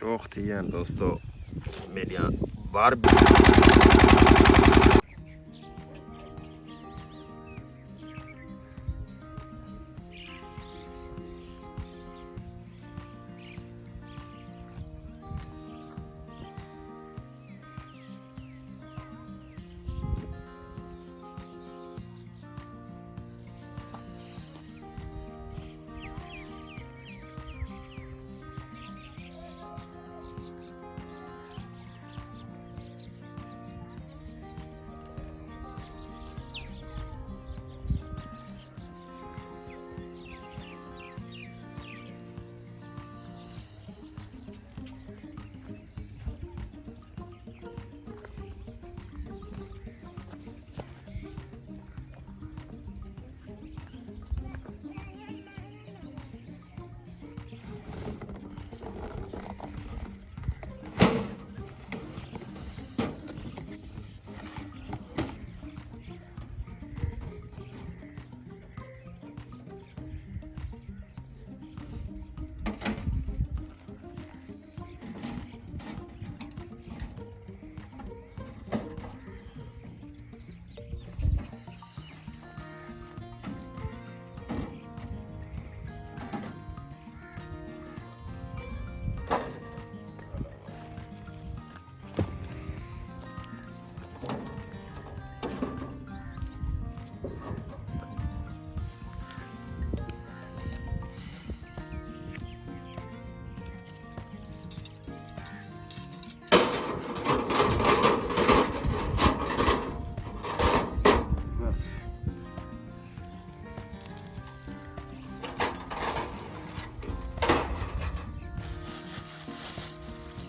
शौक थी हैं दोस्तों मेरिया बार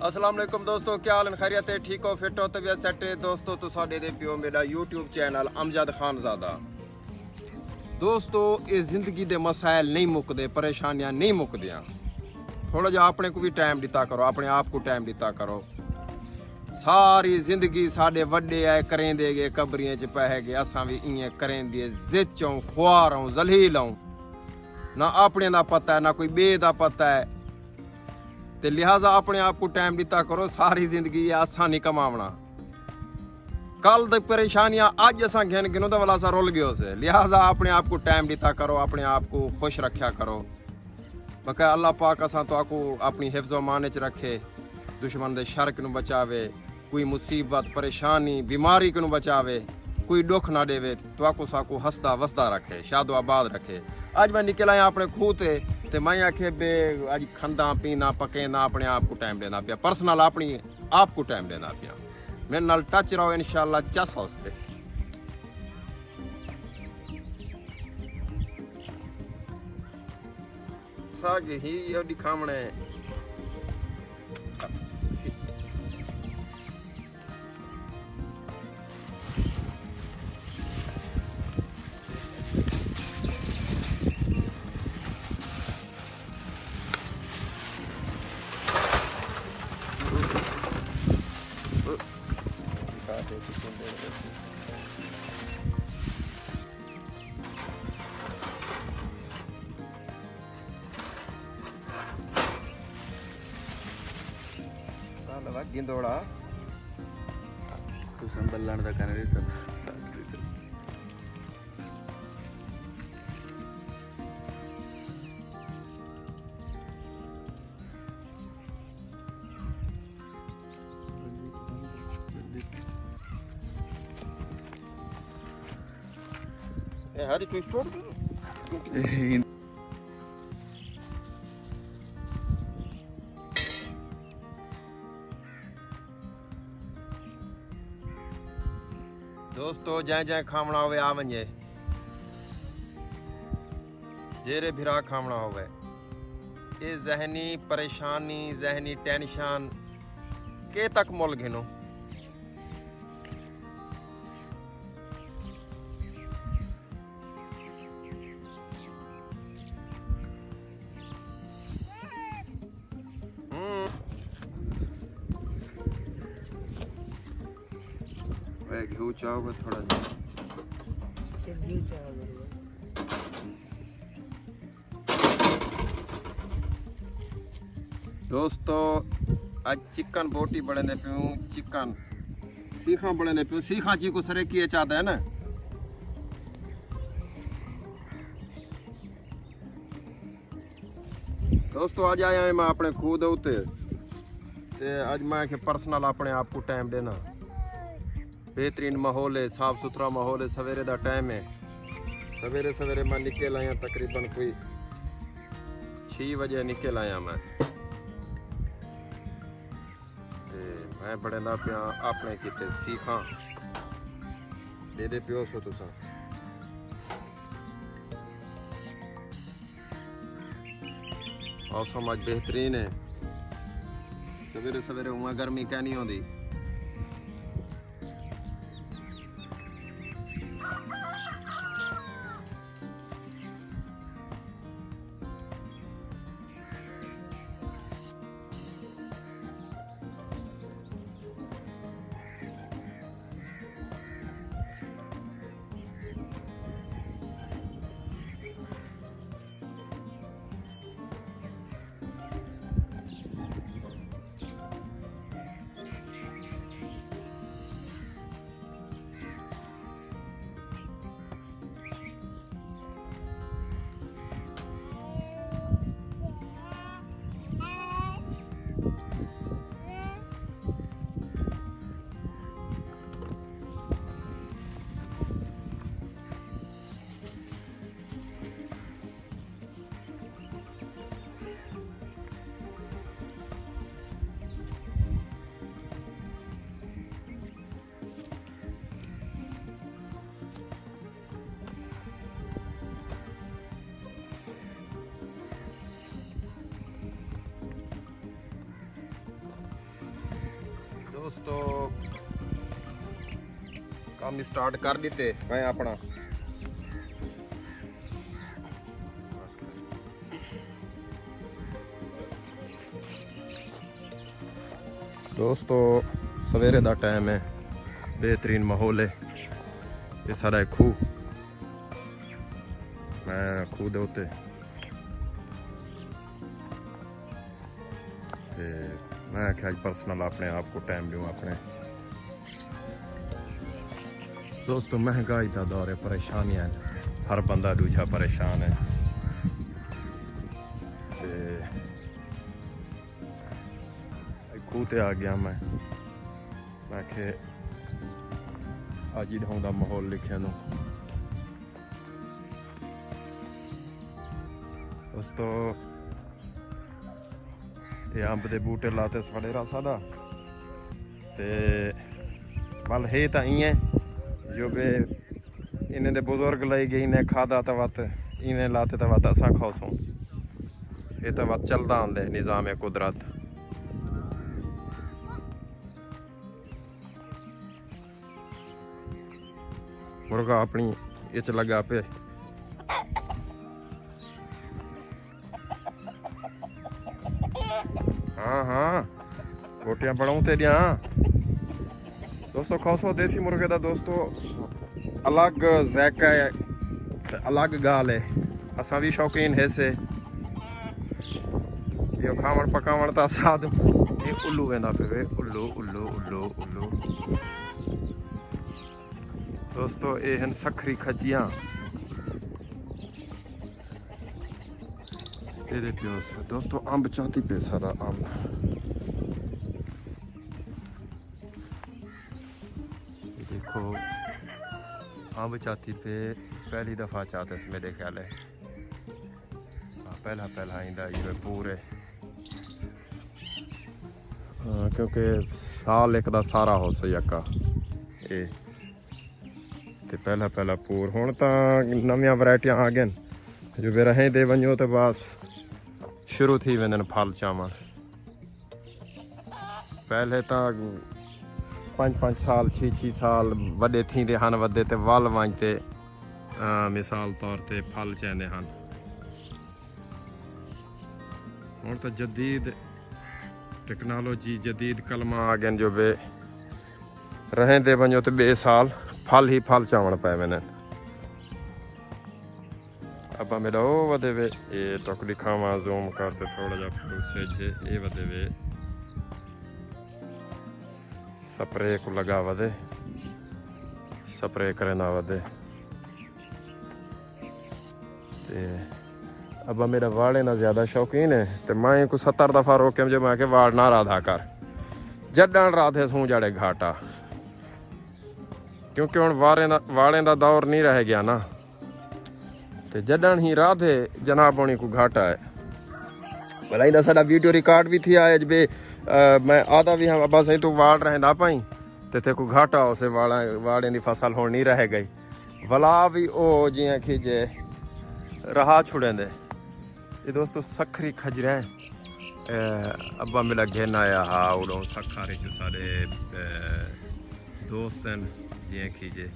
अस्सलाम वालेकुम दोस्तों, क्या हाल खैरियत है? ठीक हो, फिट हो, तबीयत सेट है दोस्तों? तो साडे दे पियो मेरा यूट्यूब चैनल अमजद खानजादा। दोस्तों ये जिंदगी दे मसाइल नहीं मुकदे, परेशानियां नहीं मुकदियां। थोड़ा जा अपने को भी टाइम दिता करो, अपने आप को टाइम दिता करो। सारी जिंदगी साडे वड्डे आए करें देगे कबरियां च पै गए, असां भी इं करें दिए जिच हूं, ख्वार हूं, जलील हूं। ना अपने दा पता है ना कोई बे दा पता है, ते लिहाजा अपने आप को टाइम दिता करो। सारी जिंदगी असा नहीं कमावना। कल दी परेशानियां अज असा गिनो तो वाला रुल गयो से। लिहाजा अपने आप को टाइम दिता करो, अपने आप को खुश रखा करो। बका अल्लाह पाक असा तो आको अपनी हिफ्ज़ मान च रखे, दुश्मन दे शर को बचावे, कोई मुसीबत परेशानी बीमारी को बचावे, कोई दुख ना देवे, तो आको साको हंसदा वसदा रखे, शादो आबाद रखे। अज मैं निकल आया अपने खूह ते मैं आखे बे अज खंदा पीना पकेना, अपने आप को टाइम देना पिया, पर्सनल अपनी आप को टाइम देना पिया। मेरे नाल टच रहो इंशाल्लाह चस हौसले। साग ही यो दिखावणे गिंदोड़ा तू संबल्लाण दा कने तो साथ ए हरी तू छोड़ दोस्तों जै जै खावना होवे आ वंजे, जेरे भिरा खावना होवे। ये जहनी परेशानी जहनी टेंशन के तक मुल गिनो। घी चाहोगे थोड़ा दोस्तों आज चिकन बोटी बड़े ने पियूं चिकन सीखा बड़े ने पियूं सीखा जी को सरे किए चाहता है ना दोस्तों आज आया मैं अपने खुद उत्ते ते आज मैं के पर्सनल अपने आप को टाइम देना बेहतरीन माहौल है साफ सुथरा माहौल है सवेरे का टाइम है सवेरे सवेरे मैं निकल आया तकरीबन कोई 6 बजे निकल आया मैं बड़े ना पिया अपने किते सीखा दे पियो सो तुसा मौसम आज बेहतरीन है सवेरे सवेरे उमा गर्मी क्या नहीं होती दोस्तों काम स्टार्ट कर देते मैं अपना दोस्तों सवेरे का टाइम है बेहतरीन माहौल है ये सारा खूह मैं खूह दे उत्ते मैं आख्या पर्सनल अपने आप को टाइम दूँ अपने दोस्तों महंगाई का दौर है परेशानियां हर बंदा दूजा परेशान है खूह ते आ गया मैं के अज ही ढाउंदा माहौल लिखे नू दोस्तों ये अंब के बूटे लाते साढ़े रासा दा ते बल है तो इं जो बे इन्हें दे बुजुर्ग लाई गई ने खादा तो वत इन्हें लाते तो वत असा खाओसूं ये तो वत चलता आंदे निज़ाम कुदरत मुर्गा अपनी इच लगा पे हाँ हाँ रोटियां बनाऊं तेरिया दोस्तों खासो देसी मुर्गे का दोस्तों अलग जैका है अलग गाल है असा भी शौकीन है से यो खावण पकावण ता साध ये उल्लू वेंदा पे उल्लू उल्लू उल्लू उल्लू दोस्तों ये हैं सखरी खजियां ये प्योस दोस्तों अंब चाहती पे सारा अंब देखो अंब चाहती पे पहली दफा चाहते इस मेरे ख्याल है पहला आइंदा ये पूरे क्योंकि साल एक दा सारा हो सका ये ते पहला पूर हुण तां नवीं वैरायटियां आ गईन जो वे रहें दे वञो तो बस शुरू थी वेंदन फल चावण पहले तो 5-5 साल 6-6 साल वड्डे थींदे हन वधे ते वल वञते मिसाल तौर ते फल चेंदे हन हुण तो जदीद टेक्नोलॉजी जदीद कलमा आ गए जो बे रहें दे वञो तो 2 साल फल ही फल चावण पे वञनि अब मेरा वो वधे वे ये टोकरी खावा जूम करते थोड़ा जा से ये वधे वे स्प्रे को लगा वधे स्प्रे करे ना वधे ते अब मेरा वाले ना ज़्यादा शौकीन है तो मैं को 70 दफ़ा रोके मुझे मैं के वाड़ ना राधा कर जडन राधे सूं जड़े घाटा क्योंकि हुण वाले दा दौर नहीं रह गया ना ते जडन ही राधे जनाब होनी को घाटा है भलाई दा साडा वीडियो रिकॉर्ड भी थी आए जबे मैं आधा भी हम अब्बा सही तू वाड़ रहंदा पाई ते ते को घाटा उसे वाड़े दी फसल होनी नहीं रह गई भला भी ओ जियां खिजे रहा छुड़ेंदे ये दोस्तों सखरी खजरे अब्बा मेरा घेन आया हा उड़ो सखारे च सारे दोस्त हैं जियां खिजे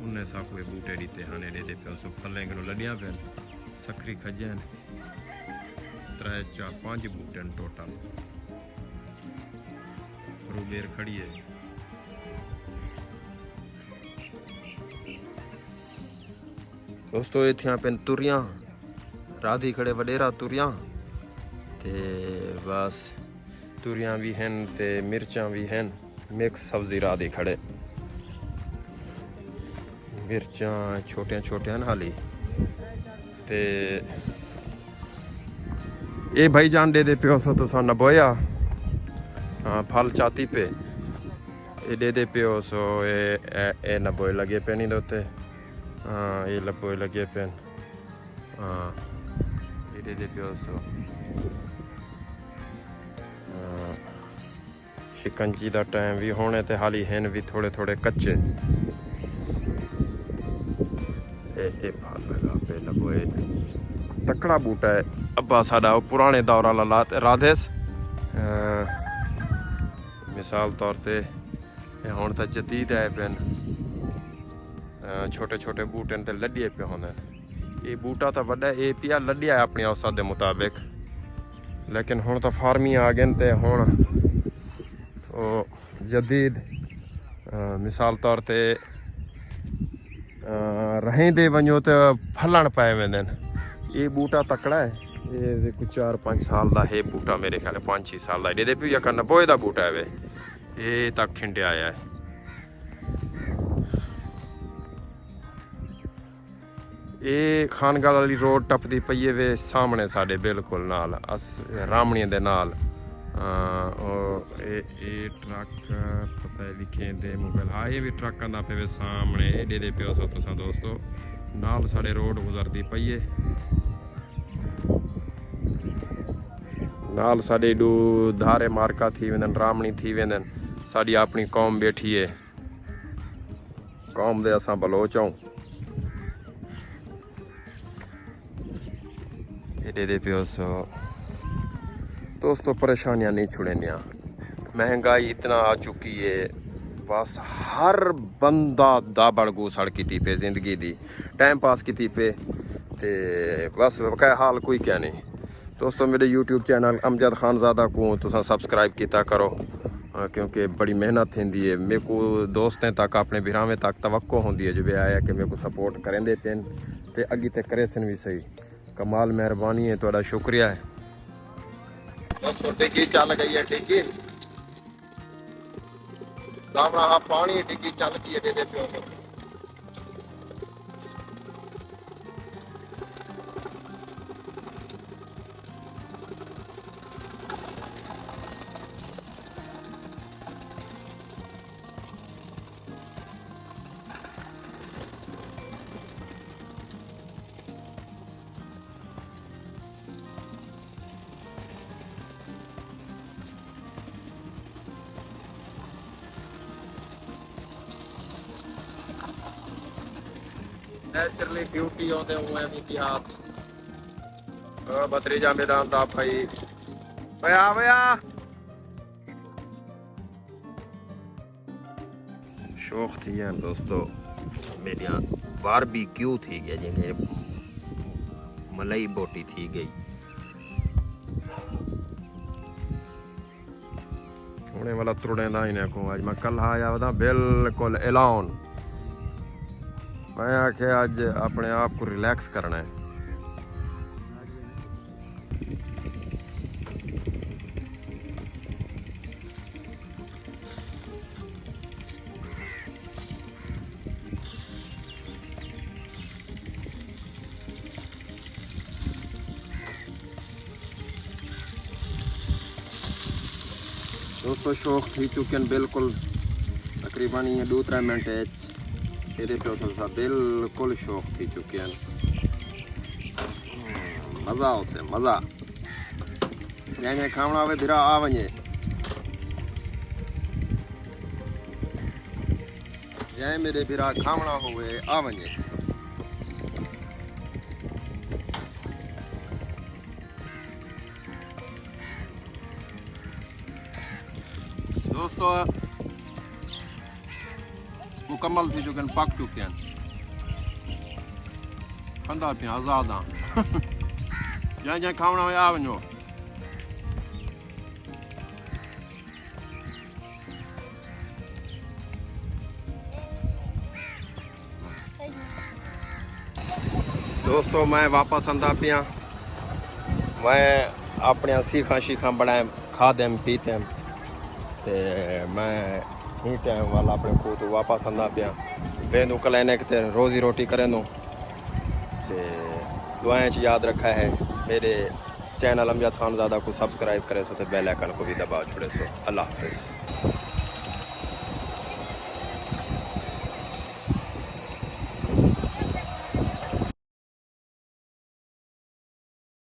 उन्हें सा कोई बूटे दीते हाने दे पे सो फलेंगे नो लडिया पे सखरी खजन 3 4 5 बूटे टोटल रूबेर खड़ी है दोस्तों इत्थे पे तुरियां राधी खड़े वडेरा तुरियां ते बस तुरियां भी हैं ते मिर्चां भी हैं मिक्स सब्जी राधी खड़े मिर्चां छोटियां छोटियां हाली ते ये भाई जान दे पियो सो तो सा बोया हाँ फल चाती पे ये दे पियो सो ए नबोए लगे पे नहीं दोते हाँ ये लबोए लगे पे हाँ ये दे पियो सो शिकंजी दा टाइम भी होने ते हाली हैं भी थोड़े थोड़े कच्चे ए फल लगा पे लबोए तकड़ा बूटा है अब्बा साडा पुराने दौर वाला राधेस मिसाल तौर पे हुण तो जदीद आए पे छोटे छोटे बूटे ते लड्डिए पे होंदे ये बूटा तो वड्डा ये पिया लड्डिया अपनी औसत के मुताबिक लेकिन हुण तो फार्मी आ गए ते हुण ओ जदीद मिसाल तौर पे रहेंदे वञो तो फलण पाए वेंदे ये बूटा तकड़ा है ये कुछ 4-5 साल का है बूटा मेरे ख्याल 5-6 साल का ये भी यका 90 का बूटा है वे ये तक खिंडे आया है ये खानगढ़ वाली रोड टपदी पई है वे सामने साडे बिल्कुल नाल अस रामणिया दे नाल ये ट्रक पता लिखे दे मोबाइल हाँ ये भी ट्रक आंदा पे वे सामने एडे दे पियो सो तुसां दोस्तों नाल साडे रोड गुजरदी पई है नाल साडे डू धारे मार्का थी वेंदन रामणी थी वेंदन साडी अपनी कौम बैठी है कौम दे असां बलोच आऊं एडे दे पियो सो दोस्तों परेशानियां नहीं छुड़ेनिया महंगाई इतना आ चुकी है बस हर बंदा दाबड़ गूसड़ की पे जिंदगी दी टाइम पास की पे ते बस बकाया हाल कोई क्या नहीं दोस्तों मेरे YouTube चैनल अमजद खानज़ादा को तुसा सब्सक्राइब किया करो क्योंकि बड़ी मेहनत होंगी है मेरे को दोस्तें तक अपने बिरावें तक तवक्को होंगी है जो भी आया कि मेरे को सपोर्ट करेंदे पेन ते अगी ते करे सन भी सही कमाल मेहरबानी है थोड़ा शुक्रिया है दोस्तों डिग्गी चल गई है डिग्गी सामना पानी डिग्गी चल गई है दे पियो नेचुरली ब्यूटी आते हुए भी हाथ बदरी जा मैदान था भाई भया भया शौक थी है दोस्तों मेरी बारबेक्यू थी गया जिन्हें मलाई बोटी थी गई होने वाला तुड़ेंदा इन्हें को आज मैं कल आया वदा बिल्कुल एलाउन मैं आखे आज अपने आप को रिलैक्स करना है दोस्तों शौक थी चुके बिल्कुल तकरीबन ये 2-3 मिनट ये पे सा बिल्कुल शौक थी चुके मज़ा उसे मज़ा जैसे खावना हो भिरा आ वञे जै मेरे भिरा खावना हुए आ वञे दोस्तों मुकम्मल थी चुके पक चुके हैं खंदा पिया आज़ाद हाँ जै जै खावना हो आ वञो दोस्तों मैं वापस आंदा पिया मैं अपने सीखा शीखा बनाए खादे पीते ते मैं ही टाइम वाला अपने को तो वापस आंदा पिया वेंदू कलैने किते रोजी रोटी करेंदू ते दुआएं च याद रखा है मेरे चैनल अमजद खानज़ादा को सब्सक्राइब करे सो ते बेल आइकन को भी दबा छोड़े सो अल्लाह हाफिज़।